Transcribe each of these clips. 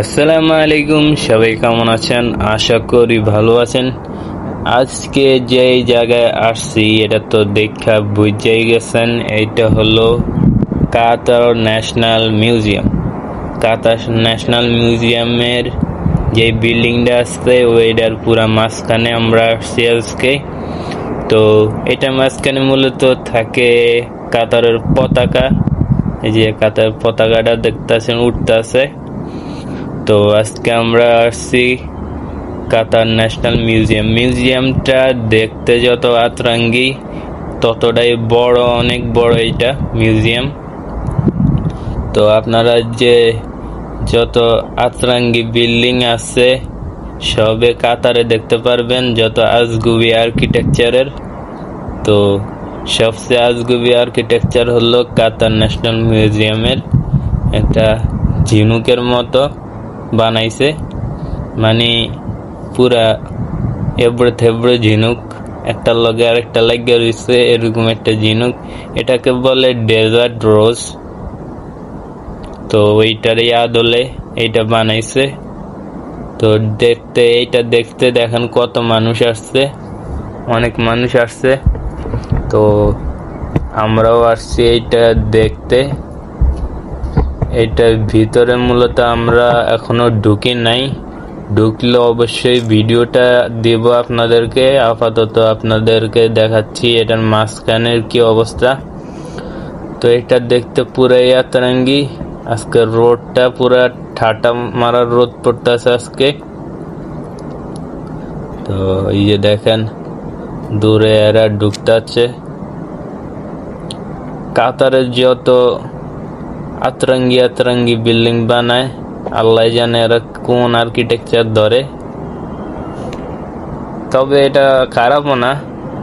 আসসালামু আলাইকুম, সবাই কেমন আছেন? আশা করি ভালো আছেন। আজকে যে জায়গায় আসছি এটা তো দেখা বুঝেই গেছেন, এইটা হলো কাতার ন্যাশনাল মিউজিয়াম। কাতার ন্যাশনাল মিউজিয়ামের যে বিল্ডিংটা আছে ওইটার পুরা মাঝখানে আমরা আসছি আজকে। তো এটা মাঝখানে মূলত থাকে কাতারের পতাকা। এই যে কাতার পতাকাটা দেখতেছেন উঠতেছে। তো আজকে আমরা আসছি কাতার ন্যাশনাল মিউজিয়ামটা দেখতে যত আতরাঙ্গি ততটাই বড়, অনেক বড় এটা মিউজিয়াম। তো আপনারা যে যত আতরাঙ্গি বিল্ডিং আছে সবে কাতারে দেখতে পারবেন, যত আজগুবি আর্কিটেকচারের। তো সবচেয়ে আজগুবি আর্কিটেকচার হলো কাতার ন্যাশনাল মিউজিয়ামের। একটা ঝিনুকের মতো বানাইছে, মানে পুরা এবড়ে থেবড়ে ঝিনুক, একটা লগে আর একটা লাগিয়ে রয়েছে, এরকম একটা ঝিনুক। এটাকে বলে ডেজার্ট রোজ। তো ওইটার আদলে এইটা বানাইছে। তো এইটা দেখতে দেখেন কত মানুষ আসছে, অনেক মানুষ আসছে। তো আমরাও আসছি এইটা দেখতে। এইটার ভিতরে মূলত আমরা এখনো ঢুকি নাই, ঢুকলে অবশ্যই ভিডিওটা দেব আপনাদেরকে। আপাতত আপনাদেরকে দেখাচ্ছি এটার মাঝখানের কি অবস্থা। তো এটা দেখতে পুরাই আতরঙ্গি। আজকে রোডটা পুরা ঠাটা মারার রোদ পড়তেছে আজকে। তো এই যে দেখেন দূরে এরা ঢুকতেছে। কাতারের যত আতরঙ্গি বিল্ডিং বানায় আল্লাহ জানে এরা কোন আর্কিটেকচার ধরে। তবে এটা খারাপও না,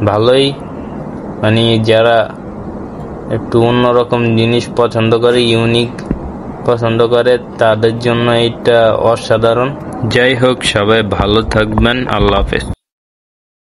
ভালোই। মানে যারা একটু অন্যরকম জিনিস পছন্দ করে, ইউনিক পছন্দ করে, তাদের জন্য এটা অসাধারণ। যাই হোক, সবাই ভালো থাকবেন। আল্লাহ হাফেজ।